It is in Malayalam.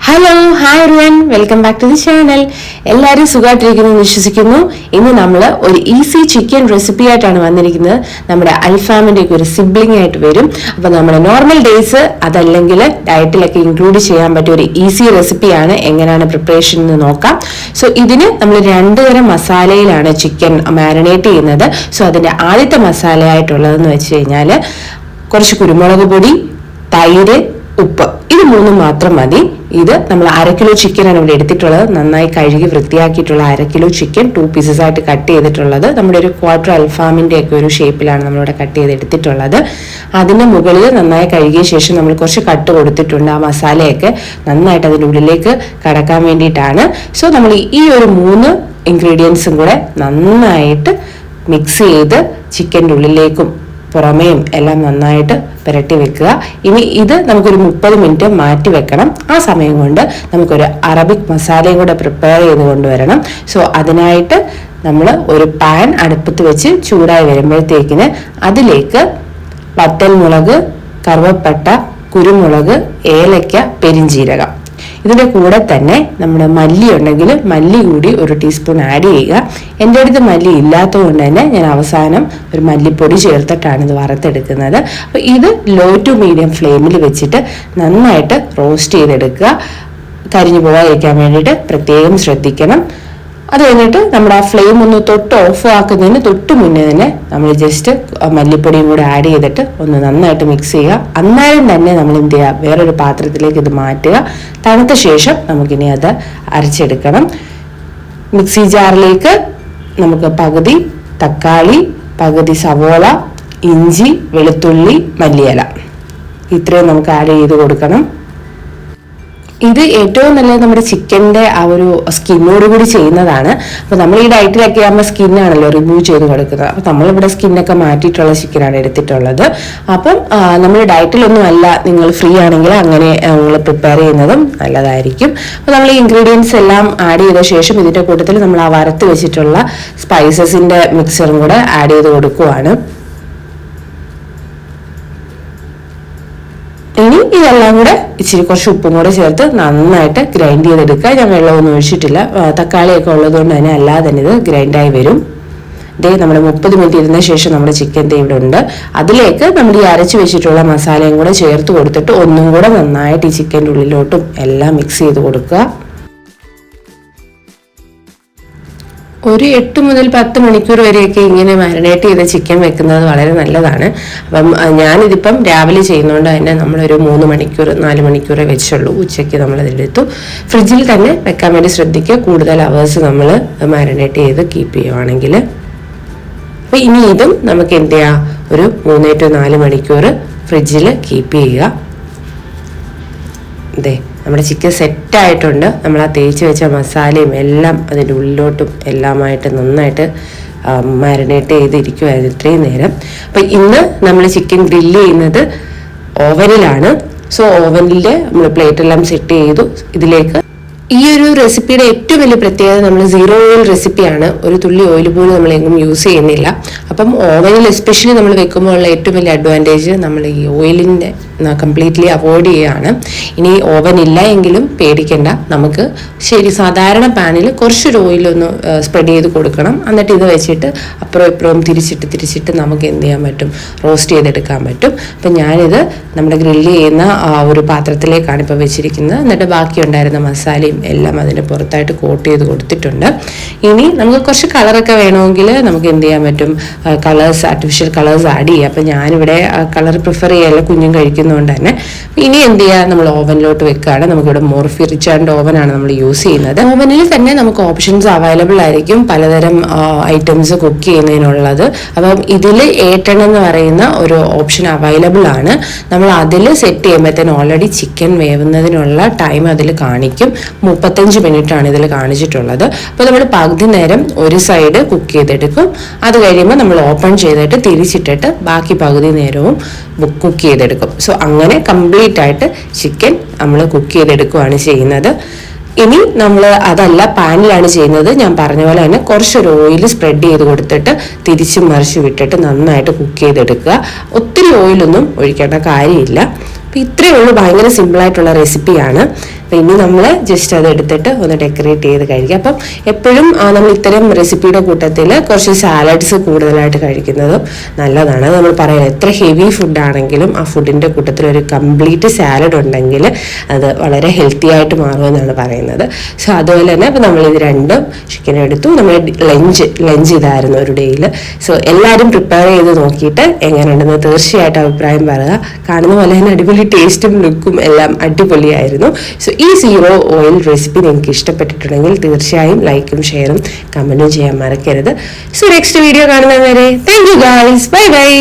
Hello hi everyone, welcome back to the channel. എല്ലാവരും സുഖമായിട്ടിരിക്കുന്നു വിശ്വസിക്കുന്നു. ഇന്ന് നമ്മൾ ഒരു ഈസി ചിക്കൻ റെസിപ്പി ആയിട്ടാണ് വന്നിരിക്കുന്നത്. നമ്മുടെ അൽഫാമിന്റെ ഒക്കെ ഒരു സിബ്ലിംഗ് ആയിട്ട് വരും. അപ്പൊ നമ്മുടെ നോർമൽ ഡേയ്സ് അതല്ലെങ്കിൽ ഡയറ്റിലൊക്കെ ഇൻക്ലൂഡ് ചെയ്യാൻ പറ്റിയ ഒരു ഈസി റെസിപ്പിയാണ്. എങ്ങനെയാണ് പ്രിപ്പറേഷൻ എന്ന് നോക്കാം. സോ ഇതിന് നമ്മൾ 2 തരം മസാലയിലാണ് ചിക്കൻ മാരിനേറ്റ് ചെയ്യുന്നത്. സോ അതിന്റെ ആദ്യത്തെ മസാല ആയിട്ടുള്ളതെന്ന് വെച്ച് കഴിഞ്ഞാൽ കുറച്ച് കുരുമുളക് പൊടി, തൈര്, ഉപ്പ്, ഇത് 3 മാത്രം മതി. ഇത് നമ്മൾ 1/2 കിലോ ചിക്കനാണ് ഇവിടെ എടുത്തിട്ടുള്ളത്. നന്നായി കഴുകി വൃത്തിയാക്കിയിട്ടുള്ള 1/2 കിലോ ചിക്കൻ 2 പീസസ് ആയിട്ട് കട്ട് ചെയ്തിട്ടുള്ളത്. നമ്മുടെ ഒരു ക്വാർട്ടർ അൽഫാമിന്റെ ഒക്കെ ഒരു ഷേപ്പിലാണ് നമ്മളിവിടെ കട്ട് ചെയ്ത് എടുത്തിട്ടുള്ളത്. അതിന് മുകളിൽ നന്നായി കഴുകിയ ശേഷം നമ്മൾ കുറച്ച് കട്ട് കൊടുത്തിട്ടുണ്ട്. ആ മസാലയൊക്കെ നന്നായിട്ട് അതിൻ്റെ ഉള്ളിലേക്ക് കടക്കാൻ വേണ്ടിയിട്ടാണ്. സോ നമ്മൾ ഈ ഒരു 3 ഇൻഗ്രീഡിയൻസും കൂടെ നന്നായിട്ട് മിക്സ് ചെയ്ത് ചിക്കൻ്റെ ഉള്ളിലേക്കും പുറമേയും എല്ലാം നന്നായിട്ട് പുരട്ടി വെക്കുക. ഇനി ഇത് നമുക്കൊരു 30 മിനിറ്റ് മാറ്റി വെക്കണം. ആ സമയം കൊണ്ട് നമുക്കൊരു അറബിക് മസാലയും കൂടെ പ്രിപ്പയർ ചെയ്ത് കൊണ്ടുവരണം. സോ അതിനായിട്ട് നമ്മൾ ഒരു പാൻ അടുപ്പത്ത് വെച്ച് ചൂടായി വരുമ്പോഴത്തേക്കിന് അതിലേക്ക് വറ്റൽമുളക്, കറുവപ്പട്ട, കുരുമുളക്, ഏലക്ക, പെരിഞ്ജീരകം, ഇതിൻ്റെ കൂടെ തന്നെ നമ്മുടെ മല്ലി ഉണ്ടെങ്കിൽ മല്ലി കൂടി ഒരു ടീസ്പൂൺ ആഡ് ചെയ്യുക. എൻ്റെ അടുത്ത് മല്ലി ഇല്ലാത്തത് കൊണ്ട് തന്നെ ഞാൻ അവസാനം ഒരു മല്ലിപ്പൊടി ചേർത്തിട്ടാണ് ഇത് വറുത്തെടുക്കുന്നത്. അപ്പോൾ ഇത് ലോ ടു മീഡിയം ഫ്ലെയിമിൽ വെച്ചിട്ട് നന്നായിട്ട് റോസ്റ്റ് ചെയ്തെടുക്കുക. കരിഞ്ഞു പോകാതിരിക്കാൻ വേണ്ടിയിട്ട് പ്രത്യേകം ശ്രദ്ധിക്കണം. അത് കഴിഞ്ഞിട്ട് നമ്മുടെ ആ ഫ്ലെയിം ഒന്ന് ഓഫ് ആക്കുന്നതിന് തൊട്ട് മുന്നേ തന്നെ നമ്മൾ ജസ്റ്റ് മല്ലിപ്പൊടിയും കൂടെ ആഡ് ചെയ്തിട്ട് ഒന്ന് നന്നായിട്ട് മിക്സ് ചെയ്യുക. അന്നേരം തന്നെ നമ്മൾ എന്ത് ചെയ്യുക, വേറൊരു പാത്രത്തിലേക്ക് ഇത് മാറ്റുക. തണുത്ത ശേഷം നമുക്കിനി അത് അരച്ചെടുക്കണം. മിക്സി ജാറിലേക്ക് നമുക്ക് പകുതി തക്കാളി, പകുതി സവോള, ഇഞ്ചി, വെളുത്തുള്ളി, മല്ലിയില ഇത്രയും നമുക്ക് ആഡ് ചെയ്ത് കൊടുക്കണം. ഇത് ഏറ്റവും നല്ലത് നമ്മുടെ ചിക്കൻ്റെ ആ ഒരു സ്കിന്നോട് കൂടി ചെയ്യുന്നതാണ്. അപ്പോൾ നമ്മൾ ഈ ഡയറ്റിലൊക്കെ ആകുമ്പോൾ സ്കിന്നാണല്ലോ റിമൂവ് ചെയ്ത് കൊടുക്കുന്നത്. അപ്പോൾ നമ്മളിവിടെ സ്കിന്നൊക്കെ മാറ്റിയിട്ടുള്ള ചിക്കനാണ് എടുത്തിട്ടുള്ളത്. അപ്പം നമ്മൾ ഡയറ്റിലൊന്നും അല്ല, നിങ്ങൾ ഫ്രീ ആണെങ്കിൽ അങ്ങനെ നിങ്ങൾ പ്രിപ്പയർ ചെയ്യുന്നതും നല്ലതായിരിക്കും. അപ്പോൾ നമ്മൾ ഈ ഇൻഗ്രീഡിയൻസ് എല്ലാം ആഡ് ചെയ്ത ശേഷം ഇതിൻ്റെ കൂട്ടത്തിൽ നമ്മൾ ആ വറുത്ത് വെച്ചിട്ടുള്ള സ്പൈസസിൻ്റെ മിക്സറും കൂടെ ആഡ് ചെയ്ത് കൊടുക്കുവാണ്. ഇനി ഇതെല്ലാം കൂടെ ഇച്ചിരി കുറച്ച് ഉപ്പും കൂടെ ചേർത്ത് നന്നായിട്ട് ഗ്രൈൻഡ് ചെയ്തെടുക്കുക. ഞാൻ വെള്ളമൊന്നും ഒഴിച്ചിട്ടില്ല, തക്കാളിയൊക്കെ ഉള്ളതുകൊണ്ട് തന്നെ അല്ലാതെ തന്നെ ഇത് ഗ്രൈൻഡായി വരും. ഇതേ നമ്മുടെ 30 മിനിറ്റ് ഇരുന്ന ശേഷം നമ്മുടെ ചിക്കൻ ഇവിടെ ഉണ്ട്. അതിലേക്ക് നമ്മൾ ഈ അരച്ച് വെച്ചിട്ടുള്ള മസാലയും കൂടെ ചേർത്ത് കൊടുത്തിട്ട് ഒന്നും കൂടെ നന്നായിട്ട് ഈ ചിക്കൻ്റെ ഉള്ളിലോട്ടും എല്ലാം മിക്സ് ചെയ്ത് കൊടുക്കുക. ഒരു 8 മുതൽ 10 മണിക്കൂർ വരെയൊക്കെ ഇങ്ങനെ മാരിനേറ്റ് ചെയ്ത ചിക്കൻ വെക്കുന്നത് വളരെ നല്ലതാണ്. അപ്പം ഞാനിതിപ്പം രാവിലെ ചെയ്യുന്നതുകൊണ്ട് തന്നെ നമ്മളൊരു 3 മണിക്കൂർ 4 മണിക്കൂറേ വെച്ചുള്ളൂ. ഉച്ചയ്ക്ക് നമ്മളതിലെടുത്തു. ഫ്രിഡ്ജിൽ തന്നെ വെക്കാൻ വേണ്ടി ശ്രദ്ധിക്കുക, കൂടുതൽ അവേഴ്സ് നമ്മൾ മാരിനേറ്റ് ചെയ്ത് കീപ്പ് ചെയ്യുവാണെങ്കിൽ. അപ്പം ഇനി ഇതും നമുക്ക് എന്ത് ചെയ്യാം, ഒരു 3 to 4 മണിക്കൂർ ഫ്രിഡ്ജിൽ കീപ്പ് ചെയ്യുക. അതെ, നമ്മുടെ ചിക്കൻ സെറ്റായിട്ടുണ്ട്. നമ്മൾ ആ തേച്ച് വെച്ച മസാലയും എല്ലാം അതിൻ്റെ ഉള്ളിലോട്ടും എല്ലാമായിട്ട് നന്നായിട്ട് മാരിനേറ്റ് ചെയ്തിരിക്കുമായിരുന്നു ഇത്രയും നേരം. അപ്പം ഇന്ന് നമ്മൾ ചിക്കൻ ഗ്രില്ല് ചെയ്യുന്നത് ഓവനിലാണ്. സോ ഓവനിൽ നമ്മൾ പ്ലേറ്റെല്ലാം സെറ്റ് ചെയ്തു. ഇതിലേക്ക് ഈ ഒരു റെസിപ്പിയുടെ ഏറ്റവും വലിയ പ്രത്യേകത നമ്മൾ 0 ഓയിൽ റെസിപ്പിയാണ്. ഒരു തുള്ളി ഓയിൽ പോലും നമ്മൾ എങ്ങും യൂസ് ചെയ്യുന്നില്ല. അപ്പം ഓവനിൽ എസ്പെഷ്യലി നമ്മൾ വെക്കുമ്പോൾ ഉള്ള ഏറ്റവും വലിയ അഡ്വാൻറ്റേജ് നമ്മൾ ഈ ഓയിലിൻ്റെ കംപ്ലീറ്റ്ലി അവോയ്ഡ് ചെയ്യുകയാണ്. ഇനി ഓവൻ ഇല്ല എങ്കിലും പേടിക്കേണ്ട, നമുക്ക് സാധാരണ പാനിൽ കുറച്ചൊരു ഓയിലൊന്ന് സ്പ്രെഡ് ചെയ്ത് കൊടുക്കണം. എന്നിട്ട് ഇത് വെച്ചിട്ട് അപ്പുറം ഇപ്പുറവും തിരിച്ചിട്ട് നമുക്ക് എന്ത് ചെയ്യാൻ പറ്റും, റോസ്റ്റ് ചെയ്തെടുക്കാൻ പറ്റും. അപ്പം ഞാനിത് നമ്മുടെ ഗ്രില്ല് ചെയ്യുന്ന ആ ഒരു പാത്രത്തിലേക്കാണ് ഇപ്പോൾ വെച്ചിരിക്കുന്നത്. എന്നിട്ട് ബാക്കി ഉണ്ടായിരുന്ന മസാലയും എല്ലാം അതിൻ്റെ പുറത്തായിട്ട് കോട്ട് ചെയ്ത് കൊടുത്തിട്ടുണ്ട്. ഇനി നമുക്ക് കുറച്ച് കളറൊക്കെ വേണമെങ്കിൽ നമുക്ക് എന്ത് ചെയ്യാൻ പറ്റും, ആർട്ടിഫിഷ്യൽ കളേഴ്സ് ആഡ് ചെയ്യുക. അപ്പം ഞാനിവിടെ കളർ പ്രിഫർ ചെയ്യല്ല, കുഞ്ഞും കഴിക്കുന്നതുകൊണ്ട് തന്നെ. ഇനി എന്ത് ചെയ്യുക, നമ്മൾ ഓവനിലോട്ട് വെക്കുകയാണ്. നമുക്കിവിടെ മോർഫി റിച്ച് ആൻഡ് ഓവനാണ് നമ്മൾ യൂസ് ചെയ്യുന്നത്. ഓവനിൽ തന്നെ നമുക്ക് ഓപ്ഷൻസ് അവൈലബിൾ ആയിരിക്കും, പലതരം ഐറ്റംസ് കുക്ക് ചെയ്യുന്നതിനുള്ളത്. അപ്പം ഇതിൽ A10 എന്ന് പറയുന്ന ഒരു ഓപ്ഷൻ അവൈലബിൾ ആണ്. നമ്മൾ അതിൽ സെറ്റ് ചെയ്യുമ്പോഴത്തേന് ഓൾറെഡി ചിക്കൻ വേവുന്നതിനുള്ള ടൈം അതിൽ കാണിക്കും. 35 മിനിറ്റ് ആണ് ഇതിൽ കാണിച്ചിട്ടുള്ളത്. അപ്പോൾ നമ്മൾ പകുതി നേരം ഒരു സൈഡ് കുക്ക് ചെയ്തെടുക്കും. അത് കഴിയുമ്പോൾ നമ്മൾ ഓപ്പൺ ചെയ്തിട്ട് തിരിച്ചിട്ടിട്ട് ബാക്കി പകുതി നേരവും കുക്ക് ചെയ്തെടുക്കും. സോ അങ്ങനെ കംപ്ലീറ്റ് ആയിട്ട് ചിക്കൻ നമ്മൾ കുക്ക് ചെയ്തെടുക്കുകയാണ് ചെയ്യുന്നത്. ഇനി നമ്മൾ അതല്ല പാനിലാണ് ചെയ്യുന്നത്. ഞാൻ പറഞ്ഞ പോലെ തന്നെ കുറച്ചൊരു ഓയിൽ സ്പ്രെഡ് ചെയ്ത് കൊടുത്തിട്ട് തിരിച്ചും മറിച്ച് വിട്ടിട്ട് നന്നായിട്ട് കുക്ക് ചെയ്തെടുക്കുക. ഒത്തിരി ഓയിലൊന്നും ഒഴിക്കേണ്ട കാര്യമില്ല. അപ്പോൾ ഇത്രയേ ഉള്ളൂ, ഭയങ്കര സിമ്പിളായിട്ടുള്ള റെസിപ്പിയാണ്. അപ്പോൾ ഇനി നമ്മൾ ജസ്റ്റ് അത് എടുത്തിട്ട് ഒന്ന് ഡെക്കറേറ്റ് ചെയ്ത് കഴിക്കുക. അപ്പം എപ്പോഴും നമ്മൾ ഇത്തരം റെസിപ്പിയുടെ കൂട്ടത്തിൽ കുറച്ച് സാലഡ്സ് കൂടുതലായിട്ട് കഴിക്കുന്നതും നല്ലതാണ്. നമ്മൾ പറയുന്നത് എത്ര ഹെവി ഫുഡാണെങ്കിലും ആ ഫുഡിൻ്റെ കൂട്ടത്തിൽ ഒരു കംപ്ലീറ്റ് സാലഡ് ഉണ്ടെങ്കിൽ അത് വളരെ ഹെൽത്തി ആയിട്ട് മാറുമെന്നാണ് പറയുന്നത്. സോ അതുപോലെ തന്നെ അപ്പോൾ നമ്മളിത് രണ്ടും ചിക്കൻ എടുത്തു. നമ്മൾ ലഞ്ച് ഇതായിരുന്നു ഒരു ഡേയിൽ. സോ എല്ലാവരും പ്രിപ്പയർ ചെയ്ത് നോക്കിയിട്ട് എങ്ങനെയുണ്ടെന്ന് തീർച്ചയായിട്ടും അഭിപ്രായം പറയുക. കാണുന്ന പോലെ തന്നെ അടിപൊളി ടേസ്റ്റും ലുക്കും എല്ലാം അടിപൊളിയായിരുന്നു. സോ ഈ 0 ഓയിൽ റെസിപ്പി നിങ്ങൾക്ക് ഇഷ്ടപ്പെട്ടിട്ടുണ്ടെങ്കിൽ തീർച്ചയായും ലൈക്കും ഷെയറും കമൻറ്റും ചെയ്യാൻ മറക്കരുത്. സോ നെക്സ്റ്റ് വീഡിയോ കാണുന്നവരെ thank you guys, bye bye.